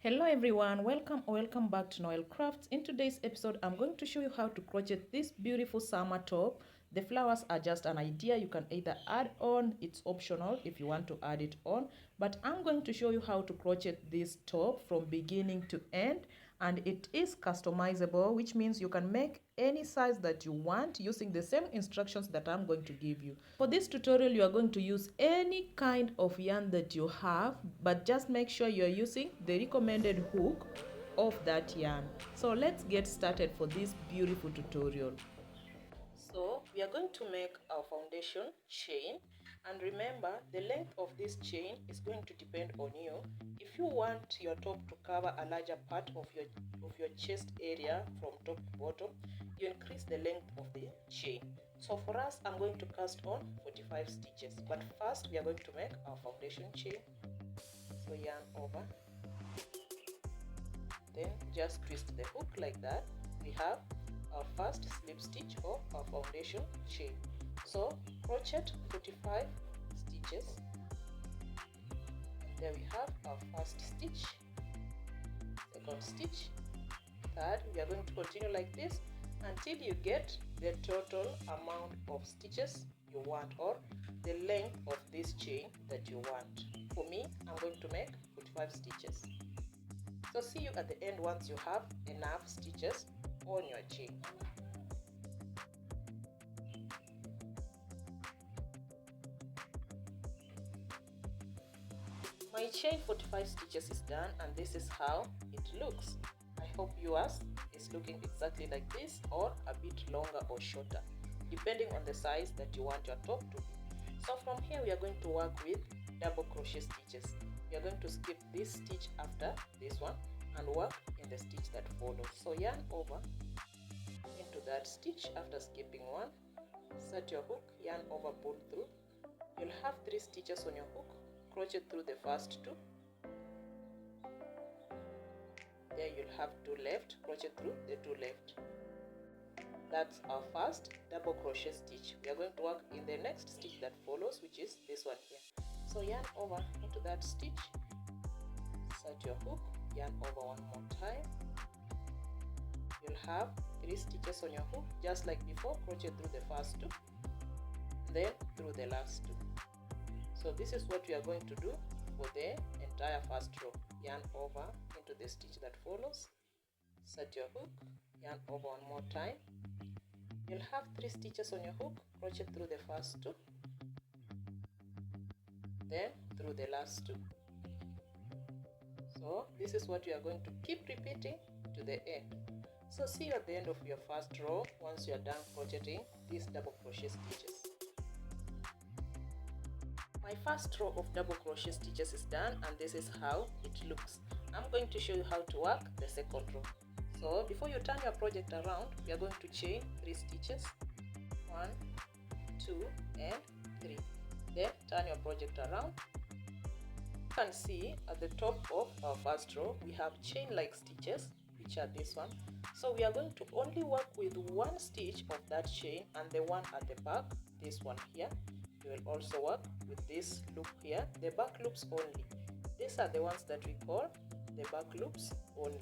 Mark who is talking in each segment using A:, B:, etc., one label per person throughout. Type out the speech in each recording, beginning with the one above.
A: Hello everyone, welcome or welcome back to Noel Crafts. In today's episode, I'm going to show you how to crochet this beautiful summer top. The flowers are just an idea. You can either add on, it's optional if you want to add it on. But I'm going to show you how to crochet this top from beginning to end. And it is customizable, which means you can make any size that you want using the same instructions that I'm going to give you. For this tutorial, you are going to use any kind of yarn that you have, but just make sure you're using the recommended hook of that yarn. So let's get started for this beautiful tutorial. So we are going to make our foundation chain, and remember the length of this chain is going to depend on you. If you want your top to cover a larger part of your chest area from top to bottom, you increase the length of the chain. So for us, I'm going to cast on 45 stitches, but first we are going to make our foundation chain. So yarn over, then just twist the hook like that. We have our first slip stitch of our foundation chain. So crochet 45 stitches. There we have our first stitch, second stitch, third. We are going to continue like this until you get the total amount of stitches you want, or the length of this chain that you want. For me, I'm going to make 45 stitches. So see you at the end once you have enough stitches on your chain. My chain 45 stitches is done, and this is how it looks. I hope yours is looking exactly like this, or a bit longer or shorter, depending on the size that you want your top to be. So from here we are going to work with double crochet stitches. We are going to skip this stitch after this one and work in the stitch that follows. So yarn over into that stitch after skipping one, set your hook, yarn over, pull through. You'll have 3 stitches on your hook, crochet through the first 2. There you'll have 2 left, crochet through the 2 left. That's our first double crochet stitch. We are going to work in the next stitch that follows, which is this one here. So yarn over into that stitch, set your hook, yarn over one more time. You'll have 3 stitches on your hook, just like before. Crochet through the first 2, then through the last 2. So this is what we are going to do for the entire first row. Yarn over into the stitch that follows, set your hook, yarn over one more time. You'll have 3 stitches on your hook, crochet through the first 2, then through the last 2. So this is what you are going to keep repeating to the end. So see you at the end of your first row once you are done crocheting these double crochet stitches. My first row of double crochet stitches is done, and this is how it looks. I'm going to show you how to work the second row. So before you turn your project around, we are going to chain 3 stitches, 1, 2 and 3. Then turn your project around. You can see at the top of our first row we have chain like stitches, which are this one. So we are going to only work with 1 stitch of that chain, and the one at the back, this one here. We will also work with this loop here, the back loops only. These are the ones that we call the back loops only.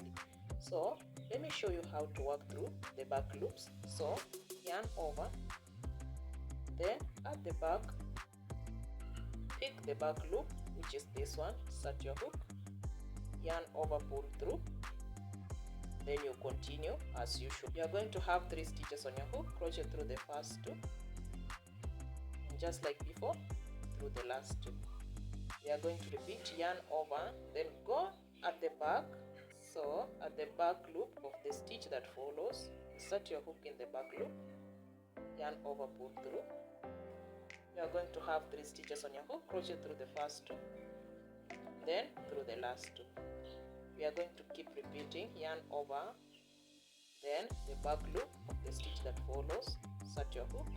A: So let me show you how to work through the back loops. So yarn over, then at the back, pick the back loop, which is this one, set your hook, yarn over, pull through, then you continue as usual. You are going to have 3 stitches on your hook, crochet through the first 2, and just like before, through the last 2. We are going to repeat yarn over, then go at the back. So at the back loop of the stitch that follows, insert your hook in the back loop, yarn over, pull through. You are going to have 3 stitches on your hook, crochet through the first 2, then through the last 2. We are going to keep repeating yarn over, then the back loop of the stitch that follows, insert your hook,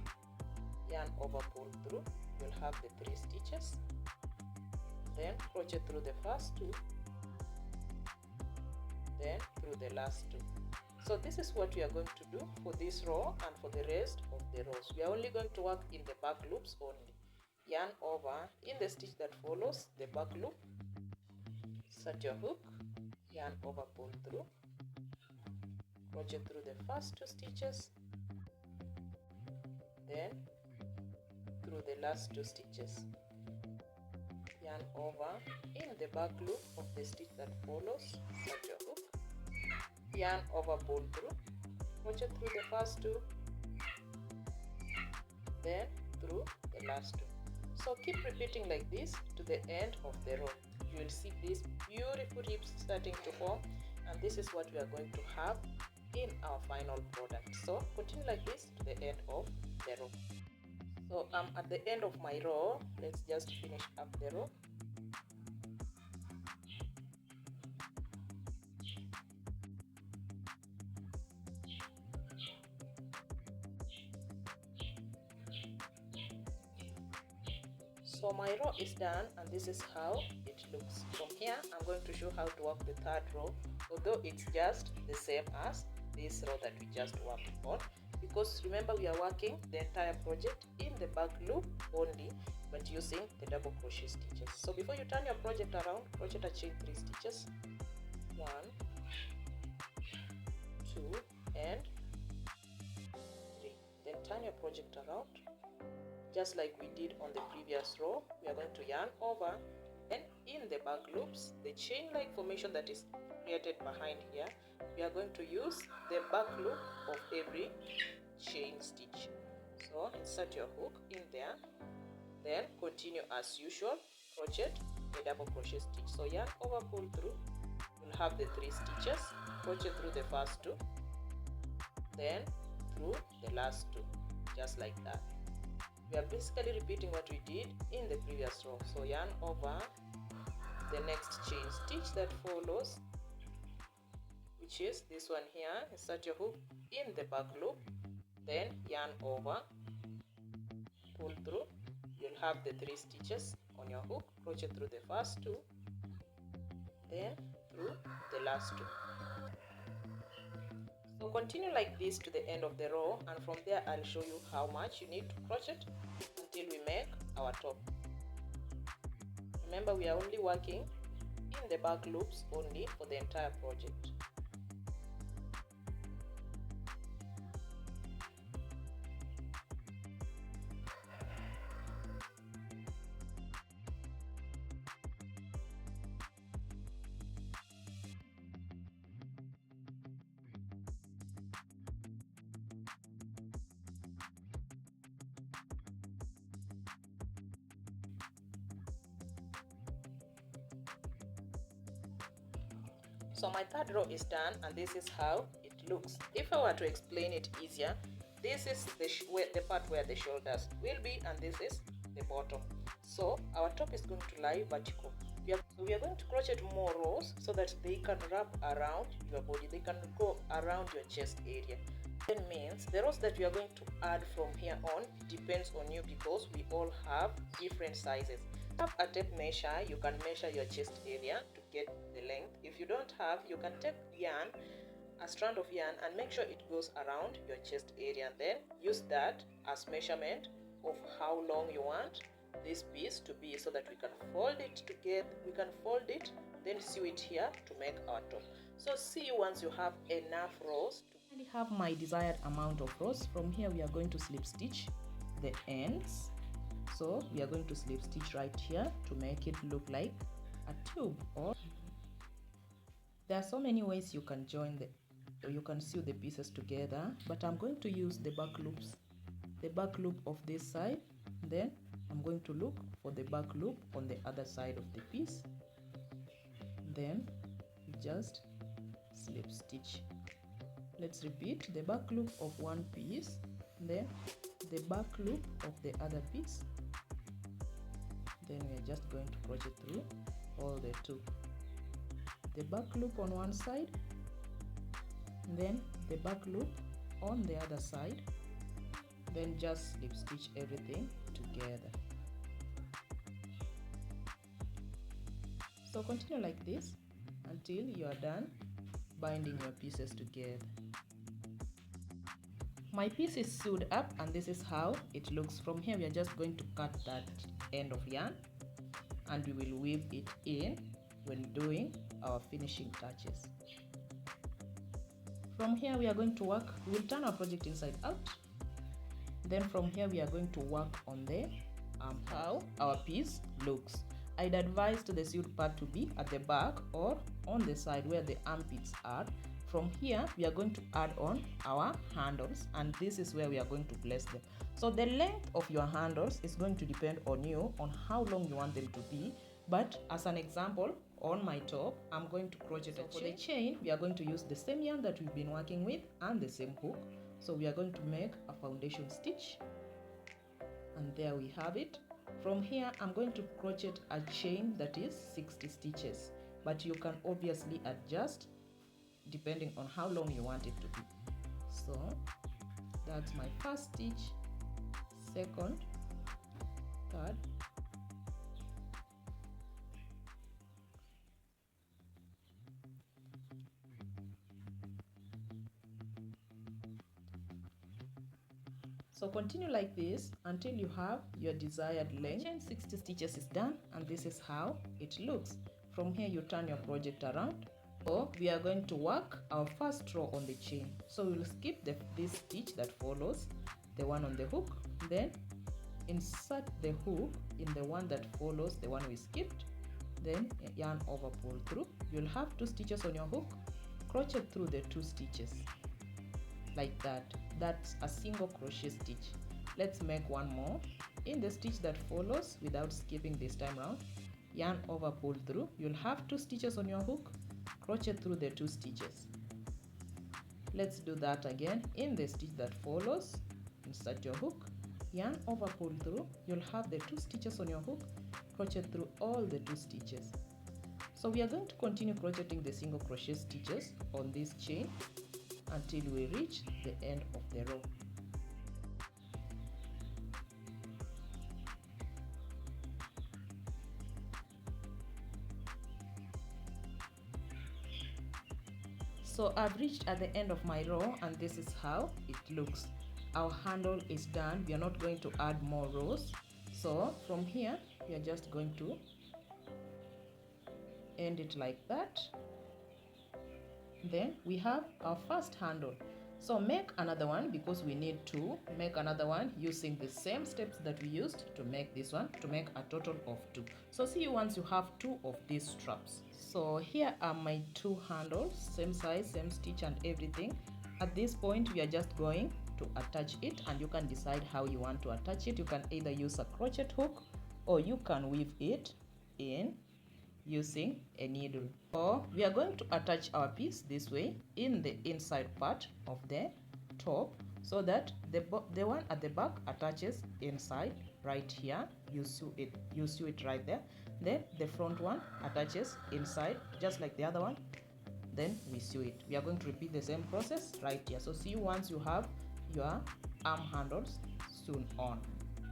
A: yarn over, pull through. You'll have the 3 stitches, then crochet through the first 2, then through the last 2. So this is what we are going to do for this row and for the rest of the rows. We are only going to work in the back loops only. Yarn over in the stitch that follows the back loop, set your hook, yarn over, pull through, crochet through the first 2 stitches, then through the last 2 stitches, yarn over in the back loop of the stitch that follows, insert your hook, yarn over, pull through, crochet through the first 2, then through the last 2. So keep repeating like this to the end of the row. You will see these beautiful hips starting to form, and this is what we are going to have in our final product. So continue like this to the end of the row. So I'm at the end of my row. Let's just finish up the row. So my row is done, and this is how it looks. From here, I'm going to show how to work the third row, although it's just the same as this row that we just worked on, because remember we are working the entire project in the back loop only, but using the double crochet stitches. So before you turn your project around, crochet a chain 3 stitches, 1, 2, and 3. Then turn your project around. Just like we did on the previous row, we are going to yarn over, and in the back loops, the chain-like formation that is created behind here, we are going to use the back loop of every chain stitch. So insert your hook in there, then continue as usual, crochet a double crochet stitch. So yarn over, pull through, you'll have the 3 stitches, crochet through the first 2, then through the last 2, just like that. We are basically repeating what we did in the previous row. So yarn over the next chain stitch that follows, which is this one here. Insert your hook in the back loop, then yarn over, pull through, you'll have the 3 stitches on your hook, crochet through the first 2, then through the last 2. So continue like this to the end of the row, and from there I'll show you how much you need to crochet until we make our top. Remember, we are only working in the back loops only for the entire project. So my third row is done, and this is how it looks. If I were to explain it easier, this is the part where the shoulders will be, and this is the bottom. So our top is going to lie vertical. We are going to crochet more rows so that they can wrap around your body. They can go around your chest area. That means the rows that we are going to add from here on depends on you, because we all have different sizes. Have a tape measure, you can measure your chest area to get the length. If you don't have, you can take yarn, a strand of yarn, and make sure it goes around your chest area, and then use that as measurement of how long you want this piece to be, so that we can fold it together. We can fold it, then sew it here to make our top. So see you once you have enough rows. I have my desired amount of rows. From here we are going to slip stitch the ends. So we are going to slip stitch right here to make it look like a tube. Or there are so many ways you can sew the pieces together, but I'm going to use the back loops, the back loop of this side, then I'm going to look for the back loop on the other side of the piece, then just slip stitch. Let's repeat: the back loop of one piece, then the back loop of the other piece, then we are just going to crochet through all the 2. The back loop on one side, then the back loop on the other side, then just slip stitch everything together. So continue like this until you are done binding your pieces together. My piece is sewed up, and this is how it looks. From here we are just going to cut that end of yarn, and we will weave it in when doing our finishing touches. From here we are going to work, we'll turn our project inside out. Then from here we are going to work on the how our piece looks. I'd advise the sewed part to be at the back or on the side where the armpits are. From here we are going to add on our handles, and this is where we are going to place them. So the length of your handles is going to depend on you, on how long you want them to be. But as an example, on my top I'm going to crochet a chain. For the chain we are going to use the same yarn that we've been working with and the same hook. So we are going to make a foundation stitch, and there we have it. From here I'm going to crochet a chain that is 60 stitches, but you can obviously adjust depending on how long you want it to be. So that's my first stitch, second, third, so continue like this until you have your desired length. Chain 60 stitches is done, and this is how it looks. From here you turn your project around. So we are going to work our first row on the chain. So we'll skip this stitch that follows, the one on the hook, then insert the hook in the one that follows the one we skipped, then yarn over, pull through. You'll have 2 stitches on your hook, crochet through the 2 stitches like that. That's a single crochet stitch. Let's make one more in the stitch that follows without skipping this time round. Yarn over, pull through. You'll have 2 stitches on your hook, crochet through the 2 stitches. Let's do that again in the stitch that follows. Insert your hook, yarn over, pull through. You'll have the 2 stitches on your hook, crochet through all the 2 stitches. So we are going to continue crocheting the single crochet stitches on this chain until we reach the end of the row. So I've reached at the end of my row, and this is how it looks. Our handle is done. We are not going to add more rows. So from here we are just going to end it like that. Then we have our first handle. So make another one, because we need to make another one using the same steps that we used to make this one, to make a total of 2. So see you once you have 2 of these straps. So here are my 2 handles, same size, same stitch and everything. At this point we are just going to attach it, and you can decide how you want to attach it. You can either use a crochet hook, or you can weave it in using a needle. Or we are going to attach our piece this way in the inside part of the top, so that the one at the back attaches inside right here. You sew it right there. Then the front one attaches inside just like the other one, then we sew it. We are going to repeat the same process right here. So see you once you have your arm handles sewn on.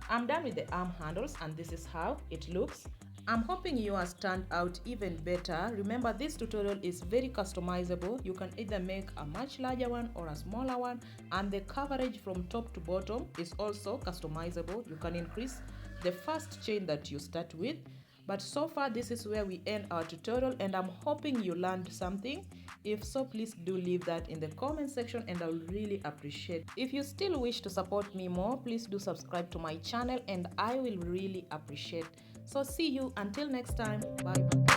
A: I'm done with the arm handles, and this is how it looks. I'm hoping yours turned out even better. Remember, this tutorial is very customizable. You can either make a much larger one or a smaller one, and the coverage from top to bottom is also customizable. You can increase the first chain that you start with. But so far this is where we end our tutorial, and I'm hoping you learned something. If so, please do leave that in the comment section, and I will really appreciate. If you still wish to support me more, please do subscribe to my channel, and I will really appreciate. So see you until next time. Bye.